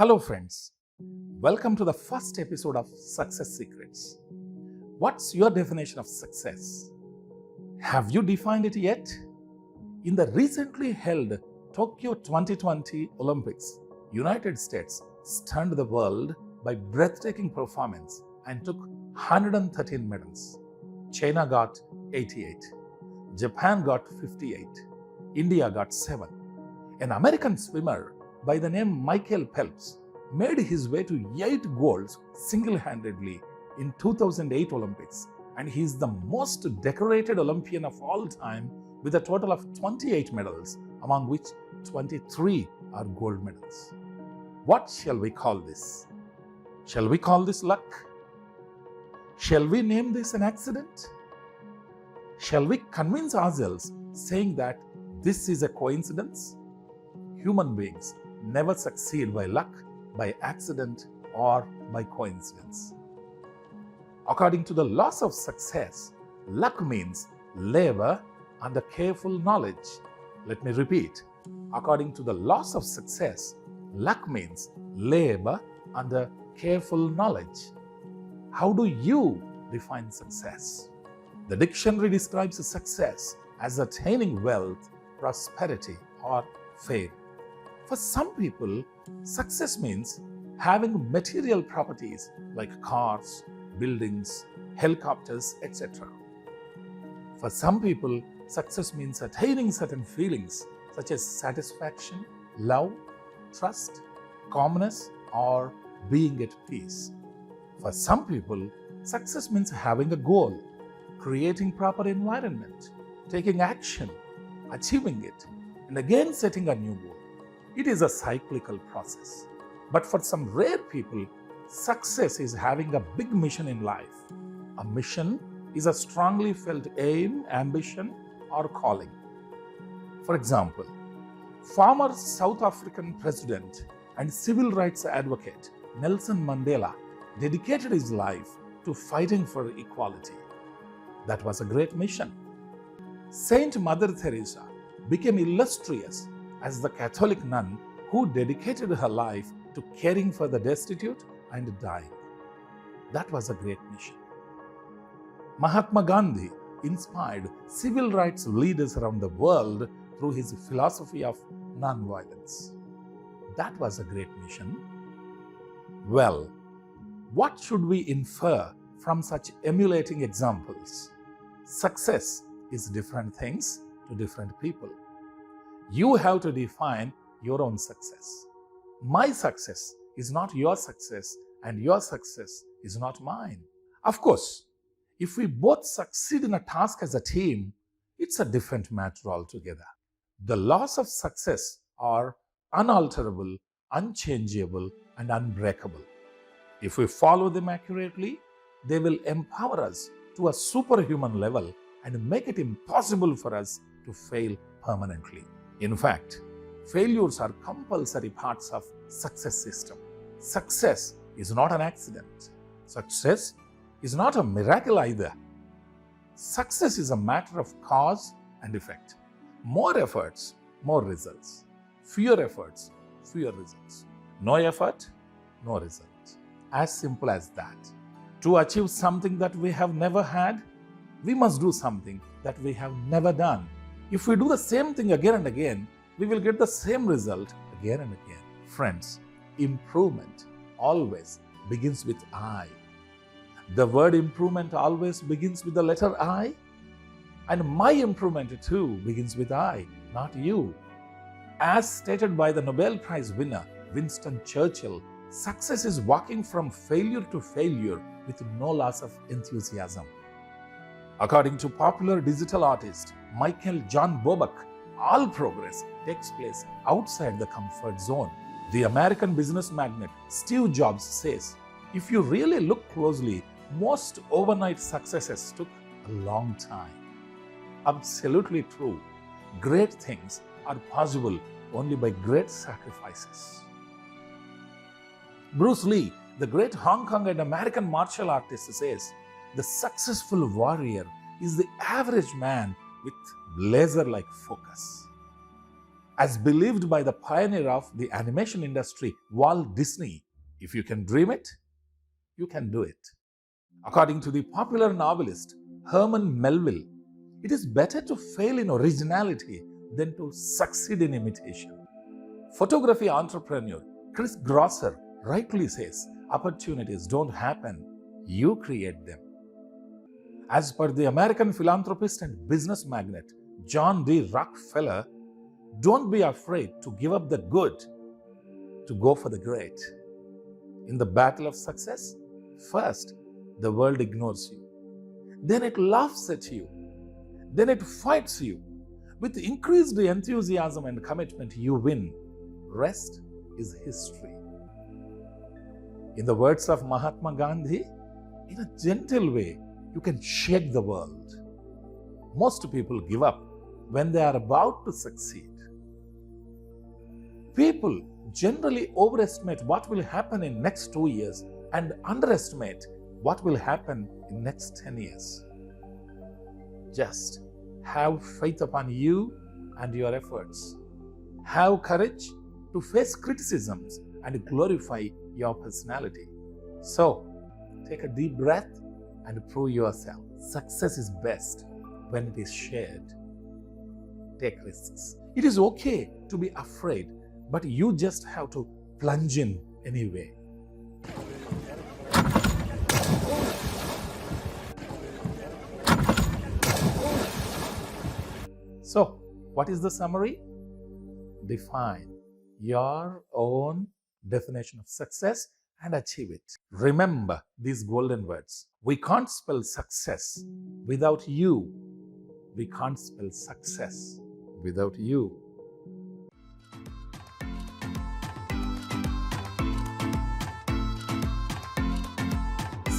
Hello, friends. Welcome to the first episode of Success Secrets. What's your definition of success? Have you defined it yet? In the recently held Tokyo 2020 Olympics, United States stunned the world by breathtaking performance and took 113 medals. China got 88. Japan got 58. India got 7. An American swimmer by the name Michael Phelps made his way to 8 golds single-handedly in 2008 Olympics, and he is the most decorated Olympian of all time with a total of 28 medals, among which 23 are gold medals. What shall we call this? Shall we call this luck? Shall we name this an accident? Shall we convince ourselves saying that this is a coincidence? Human beings never succeed by luck, by accident, or by coincidence. According to the laws of success, luck means labor under careful knowledge. Let me repeat. According to the laws of success, luck means labor under careful knowledge. How do you define success? The dictionary describes success as attaining wealth, prosperity, or fame. For some people, success means having material properties like cars, buildings, helicopters, etc. For some people, success means attaining certain feelings such as satisfaction, love, trust, calmness, or being at peace. For some people, success means having a goal, creating proper environment, taking action, achieving it, and again setting a new goal. It is a cyclical process. But for some rare people, success is having a big mission in life. A mission is a strongly felt aim, ambition, or calling. For example, former South African president and civil rights advocate Nelson Mandela dedicated his life to fighting for equality. That was a great mission. Saint Mother Teresa became illustrious as the Catholic nun who dedicated her life to caring for the destitute and dying. That was a great mission. Mahatma Gandhi inspired civil rights leaders around the world through his philosophy of non-violence. That was a great mission. Well, what should we infer from such emulating examples? Success is different things to different people. You have to define your own success. My success is not your success, and your success is not mine. Of course, if we both succeed in a task as a team, it's a different matter altogether. The laws of success are unalterable, unchangeable, and unbreakable. If we follow them accurately, they will empower us to a superhuman level and make it impossible for us to fail permanently. In fact, failures are compulsory parts of success system. Success is not an accident. Success is not a miracle either. Success is a matter of cause and effect. More efforts, more results. Fewer efforts, fewer results. No effort, no result. As simple as that. To achieve something that we have never had, we must do something that we have never done. If we do the same thing again and again, we will get the same result again and again. Friends, improvement always begins with I. The word improvement always begins with the letter I. And my improvement too begins with I, not you. As stated by the Nobel Prize winner Winston Churchill, success is walking from failure to failure with no loss of enthusiasm. According to popular digital artist Michael John Bobak, all progress takes place outside the comfort zone. The American business magnate Steve Jobs says, if you really look closely, most overnight successes took a long time. Absolutely true. Great things are possible only by great sacrifices. Bruce Lee, the great Hong Kong and American martial artist, says, the successful warrior is the average man with laser-like focus. As believed by the pioneer of the animation industry, Walt Disney, if you can dream it, you can do it. According to the popular novelist Herman Melville, it is better to fail in originality than to succeed in imitation. Photography entrepreneur Chris Grosser rightly says, opportunities don't happen, you create them. As per the American philanthropist and business magnate John D. Rockefeller, don't be afraid to give up the good to go for the great. In the battle of success, first, the world ignores you. Then it laughs at you. Then it fights you. With increased enthusiasm and commitment, you win. Rest is history. In the words of Mahatma Gandhi, in a gentle way, you can shake the world. Most people give up when they are about to succeed. People generally overestimate what will happen in next 2 years and underestimate what will happen in next 10 years. Just have faith upon you and your efforts. Have courage to face criticisms and glorify your personality. So, take a deep breath and prove yourself. Success is best when it is shared. Take risks. It is okay to be afraid, but you just have to plunge in anyway. So, what is the summary? Define your own definition of success and achieve it. Remember these golden words. We can't spell success without you. We can't spell success without you.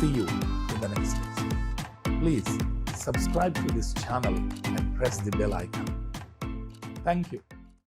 See you in the next lesson. Please subscribe to this channel and press the bell icon. Thank you.